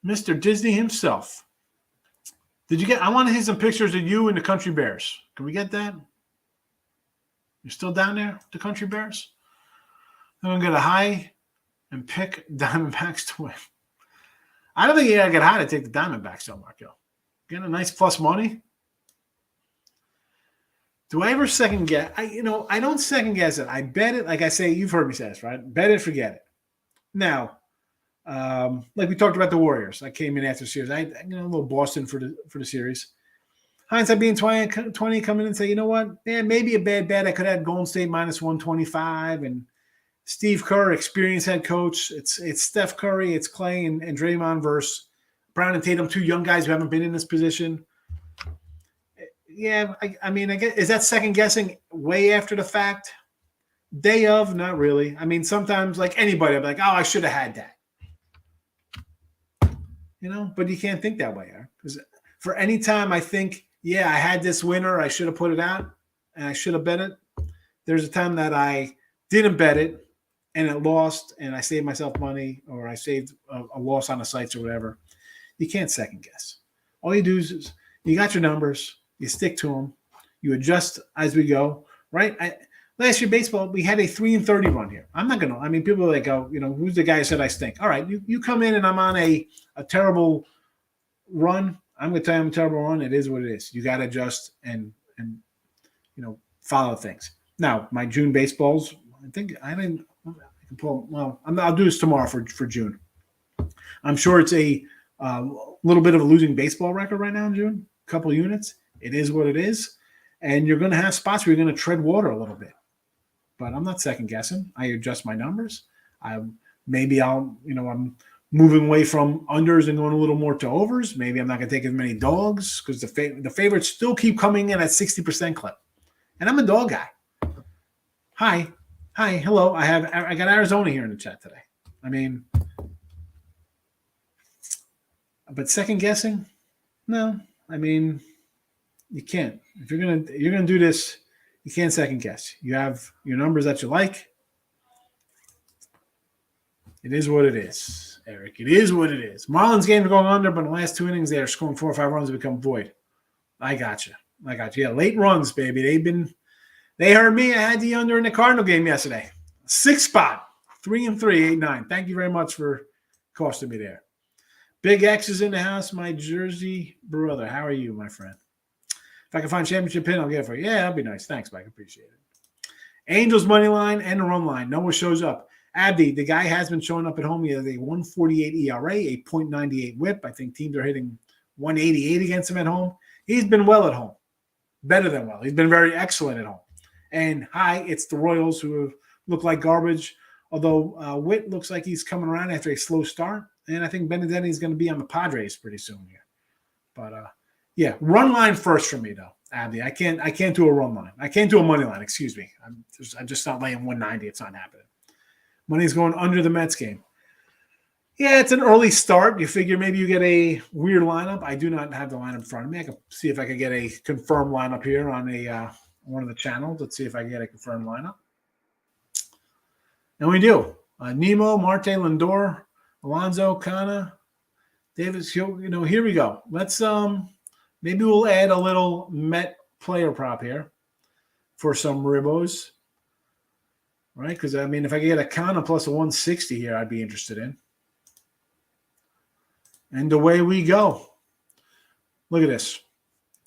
Mr. Disney himself. I want to see some pictures of you and the Country Bears. Can we get that? You're still down there, the Country Bears? I'm going to get a high and pick Diamondbacks to win. I don't think you got to get high to take the Diamondbacks, though, Marco. Get a nice plus money. Do I ever second guess? I don't second guess it. I bet it. Like I say, you've heard me say this, right? Bet it, forget it. Now, like we talked about the Warriors. I came in after the series. A little Boston for the series. hindsight being 20, come in and say, you know what? Yeah, maybe a bad bet. I could have had Golden State minus 125 and Steve Kerr, experienced head coach. It's Steph Curry, it's Clay and Draymond versus Brown and Tatum, 2 young guys who haven't been in this position. Yeah, I mean, I guess, is that second guessing way after the fact? Day of, not really. I mean, sometimes like anybody, I'll be like, oh, I should have had that. But you can't think that way. Because for any time I think, yeah, I had this winner, I should have put it out, and I should have bet it. There's a time that I didn't bet it, and it lost, and I saved myself money, or I saved a loss on the sites or whatever. You can't second guess. All you do is you got your numbers, you stick to them, you adjust as we go, right? Last year baseball, we had a 3-30 run here. I'm not going to. I mean, people are like, oh, who's the guy who said I stink? All right, you come in and I'm on a terrible run. I'm going to tell you I'm a terrible run. It is what it is. You got to adjust and follow things. Now, my June baseballs, I think I didn't. I can pull. Well, I'll do this tomorrow for June. I'm sure it's a little bit of a losing baseball record right now in June. A couple units. It is what it is, and you're going to have spots where you're going to tread water a little bit. But I'm not second guessing. I adjust my numbers. I'm moving away from unders and going a little more to overs. Maybe I'm not going to take as many dogs because the favorites still keep coming in at 60% clip, and I'm a dog guy. Hi, hello. I got Arizona here in the chat today. I mean, but second guessing, no. I mean, you can't. If you're gonna do this, you can't second guess. You have your numbers that you like. It is what it is, Eric. It is what it is. Marlins game are going under, but in the last 2 innings, they are scoring 4 or 5 runs to become void. I got you. Yeah, late runs, baby. They heard me. I had the under in the Cardinal game yesterday. 6th spot, 3-3, 8-9. Thank you very much for costing me there. Big X is in the house, my Jersey brother. How are you, my friend? If I can find championship pin, I'll get it for you. Yeah, that'd be nice. Thanks, Mike. Appreciate it. Angels money line and the run line. Noah shows up. Abdi, the guy has been showing up at home. He has a 148 ERA, a .98 whip. I think teams are hitting 188 against him at home. He's been well at home. Better than well. He's been very excellent at home. And it's the Royals who have looked like garbage, although Witt looks like he's coming around after a slow start. And I think Benedetti is going to be on the Padres pretty soon here. But, yeah, run line first for me, though, Abdi. I can't do a run line. I can't do a money line, excuse me. I'm just not laying 190. It's not happening. Money's going under the Mets game. Yeah, it's an early start. You figure maybe you get a weird lineup. I do not have the lineup in front of me. I can see if I can get a confirmed lineup here on one of the channels. Let's see if I can get a confirmed lineup. And we do. Nemo, Marte, Lindor, Alonso, Kana, Davis. Here we go. Let's maybe we'll add a little Met player prop here for some ribos. Right? Because, I mean, if I could get a Kana plus a 160 here, I'd be interested in. And away we go. Look at this.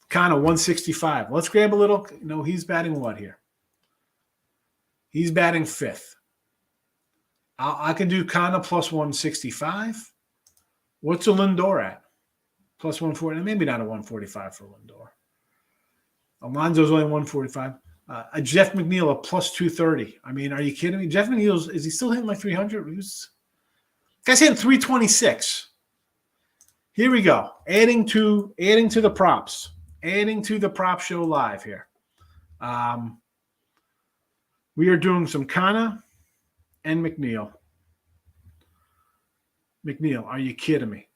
Kana 165. Let's grab a little. He's batting what here? He's batting 5th. I can do Kana plus 165. What's a Lindor at? Plus 140. Maybe not a 145 for Lindor. Alonso's only 145. A Jeff McNeil, a plus 230. I mean, are you kidding me? Jeff McNeil, is he still hitting like 300? Guy's hitting 326. Here we go. Adding to the props. Adding to the prop show live here. We are doing some Kana and McNeil. McNeil, are you kidding me?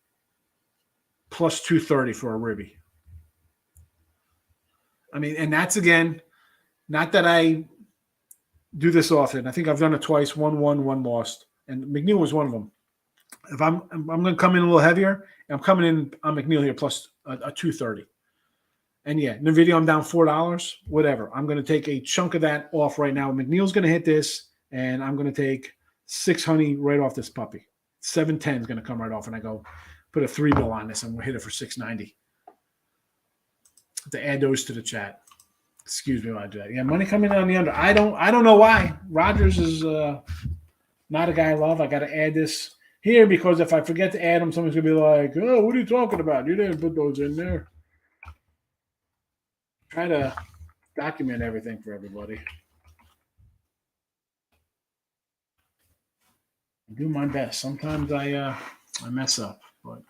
Plus 230 for a ribby. I mean, and that's again, not that I do this often. I think I've done it twice. 1-1, 1 lost. And McNeil was one of them. If I'm going to come in a little heavier, I'm coming in on McNeil here plus a 230. And yeah, in the video, I'm down $4. Whatever. I'm going to take a chunk of that off right now. McNeil's going to hit this, and I'm going to take 600 right off this puppy. 710 is going to come right off, and I go put a 3 bill on this, and we'll hit it for 690. To add those to the chat. Excuse me while I do that. Yeah, money coming in on the under. I don't know why. Rogers is not a guy I love. I got to add this here because if I forget to add them, someone's going to be like, oh, what are you talking about? You didn't put those in there. Try to document everything for everybody. I do my best. Sometimes I mess up, but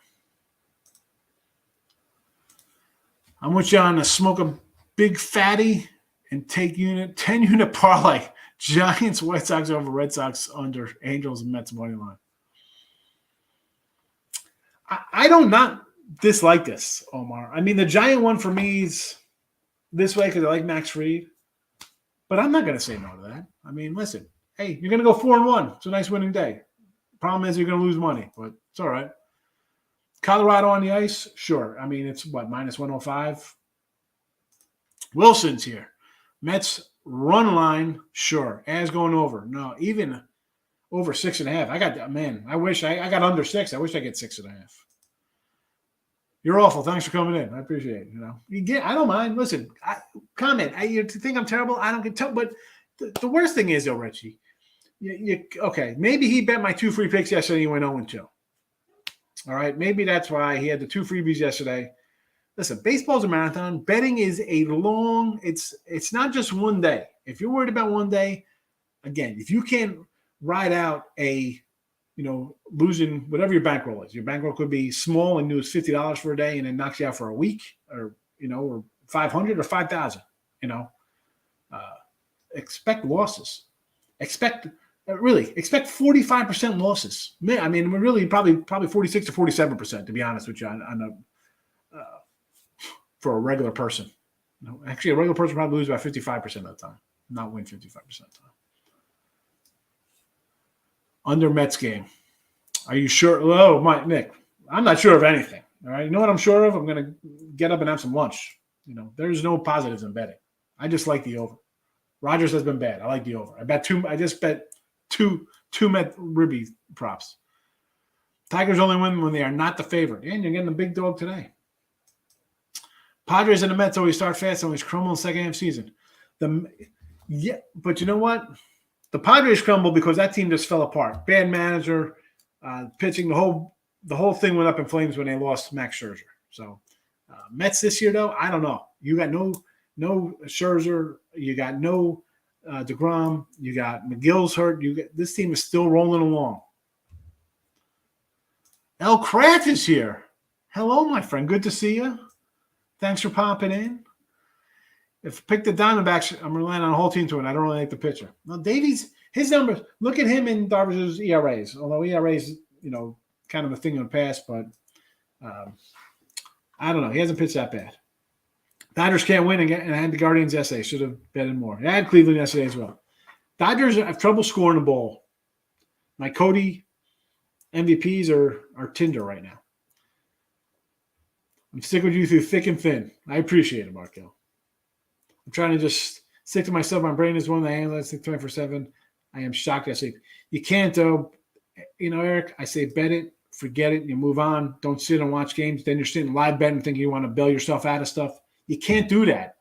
I'm with you on to smoke a big fatty and take 10-unit parlay. Giants, White Sox over, Red Sox under, Angels and Mets money line. I don't not dislike this, Omar. I mean, the Giant one for me is this way because I like Max Fried, but I'm not going to say no to that. I mean, listen, hey, you're going to go 4-1. It's a nice winning day. Problem is you're going to lose money, but it's all right. Colorado on the ice, sure. I mean, it's what, minus 105? Wilson's here. Mets run line, sure. As going over. No, even over 6.5. I wish I got under 6. I wish I get 6.5. You're awful. Thanks for coming in. I appreciate it. I don't mind. Listen, comment. You think I'm terrible? I don't get told. But the worst thing is, though, Richie, okay, maybe he bet my 2 free picks yesterday and he went 0-2. All right, maybe that's why he had the 2 freebies yesterday. Listen, baseball's a marathon. Betting is a long. It's not just one day. If you're worried about one day, again, if you can't ride out losing whatever your bankroll is. Your bankroll could be small and lose $50 for a day and then knocks you out for a week, or 500 or 5,000. Expect losses. Expect 45% losses. I mean, we're really probably 46 to 47%, to be honest with you, for a regular person. Actually, a regular person probably lose about 55% of the time, not win 55% of the time. Under Mets game. Are you sure? Oh, Nick, I'm not sure of anything. All right. You know what I'm sure of? I'm going to get up and have some lunch. There's no positives in betting. I just like the over. Rogers has been bad. I like the over. I just bet two Met Ribby props. Tigers only win when they are not the favorite. And you're getting the big dog today. Padres and the Mets always start fast and always crumble in the second half season. But you know what? The Padres crumbled because that team just fell apart. Bad manager, pitching. The whole thing went up in flames when they lost Max Scherzer. So Mets this year, though, I don't know. You got no Scherzer. You got no DeGrom. You got McGill's hurt. This team is still rolling along. El Kraft is here. Hello, my friend. Good to see you. Thanks for popping in. If I pick the Diamondbacks, I'm relying on a whole team to win. I don't really like the pitcher. Now, Davies, his numbers, look at him in Darvish's ERAs. Although ERAs, kind of a thing in the past, but I don't know. He hasn't pitched that bad. Dodgers can't win again, and I had the Guardians yesterday. Should have betted more. I had Cleveland yesterday as well. Dodgers have trouble scoring the ball. My Cody MVPs are Tinder right now. I'm sticking with you through thick and thin. I appreciate it, Markel. I'm trying to just stick to myself. My brain is one of the analysts 24/7. I am shocked I sleep. You can't, though. Eric, I say bet it, forget it, you move on. Don't sit and watch games. Then you're sitting live betting thinking you want to bail yourself out of stuff. You can't do that.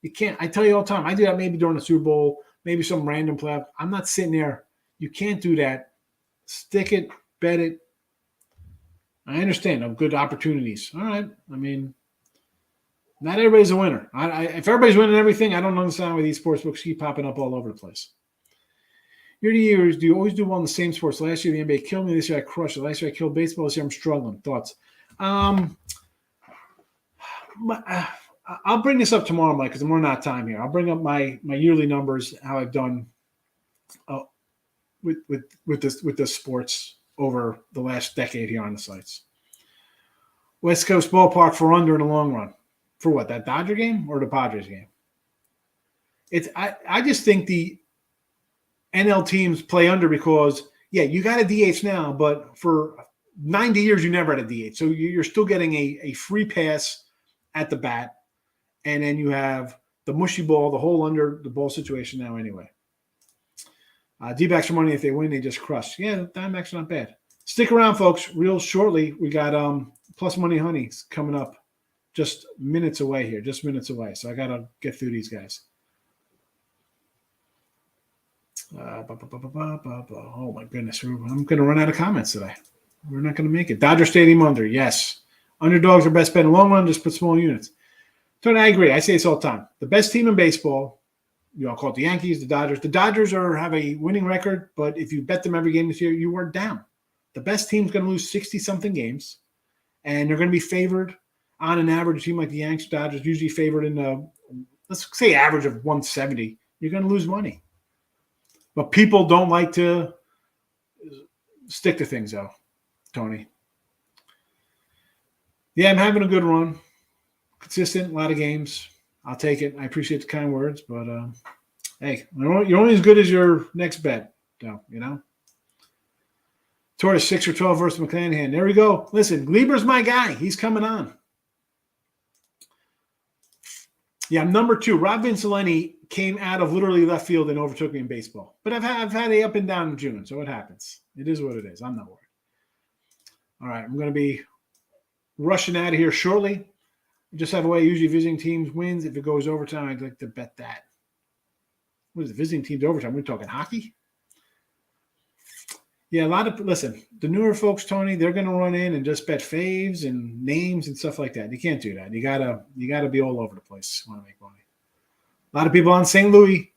You can't. I tell you all the time. I do that maybe during the Super Bowl, maybe some random play. I'm not sitting there. You can't do that. Stick it, bet it. I understand. Good opportunities. All right. I mean, not everybody's a winner. If everybody's winning everything, I don't understand why these sports books keep popping up all over the place. Year to years, do you always do well in the same sports? Last year, the NBA killed me. This year, I crushed it. Last year, I killed baseball. This year, I'm struggling. Thoughts? I'll bring this up tomorrow, Mike, because I'm running out of time here. I'll bring up my yearly numbers, how I've done with the sports over the last decade here on the sites. West Coast ballpark for under in the long run. For what, that Dodger game or the Padres game? I just think the NL teams play under because, you got a DH now, but for 90 years you never had a DH. So you're still getting a free pass at the bat, and then you have the mushy ball, the whole under the ball situation now anyway. D-backs for money. If they win, they just crush. Yeah, the Diamondbacks are not bad. Stick around, folks. Real shortly, we got Plus Money Honeys coming up just minutes away here, So I got to get through these guys. Oh, my goodness. I'm going to run out of comments today. We're not going to make it. Dodger Stadium under, yes. Underdogs are best bet in the long run. Just put small units. Tony, I agree. I say this all the time. The best team in baseball, I'll call it the Yankees, the Dodgers. The Dodgers have a winning record, but if you bet them every game this year, you are down. The best team's going to lose 60-something games, and they're going to be favored on an average. Team like the Yankees, Dodgers, usually favored in the, let's say, average of 170. You're going to lose money. But people don't like to stick to things, though, Tony. Yeah, I'm having a good run. Consistent, a lot of games. I'll take it. I appreciate the kind words, but hey, you're only as good as your next bet, though, Torres 6 or 12 versus McClanahan. There we go. Listen, Glieber's my guy. He's coming on. Yeah, I'm number 2. Rob Lenny came out of literally left field and overtook me in baseball. But I've had a up and down in June, so it happens. It is what it is. I'm not worried. All right, I'm going to be rushing out of here shortly. Just have a way usually visiting teams wins. If it goes overtime, I'd like to bet that. What is it? Visiting teams overtime? We're talking hockey? Yeah, listen, the newer folks, Tony, they're going to run in and just bet faves and names and stuff like that. You can't do that. You gotta be all over the place if you want to make money. A lot of people on St. Louis.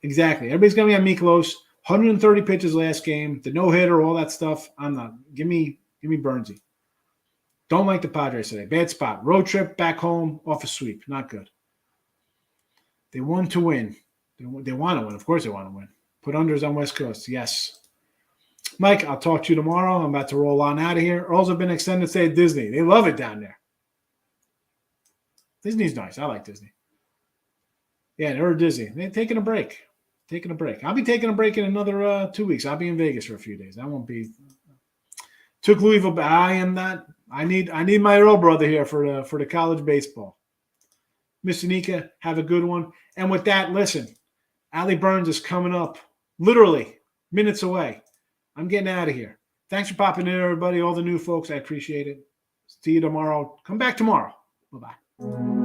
Exactly. Everybody's going to be on Miklos. 130 pitches last game. The no-hitter, all that stuff. I'm not. Give me Burnsy. Don't like the Padres today. Bad spot. Road trip, back home, off a sweep. Not good. They want to win. They want to win. Of course they want to win. Put unders on West Coast. Yes. Mike, I'll talk to you tomorrow. I'm about to roll on out of here. Earls have been extended stay at Disney. They love it down there. Disney's nice. I like Disney. Yeah, they're Disney. They're taking a break. I'll be taking a break in another 2 weeks. I'll be in Vegas for a few days. I won't be. Took Louisville, but I am not. I need my Earl brother here for the college baseball. Mr. Nika, have a good one. And with that, listen, Allie Burns is coming up literally minutes away. I'm getting out of here. Thanks for popping in, everybody, all the new folks. I appreciate it. See you tomorrow. Come back tomorrow. Bye-bye.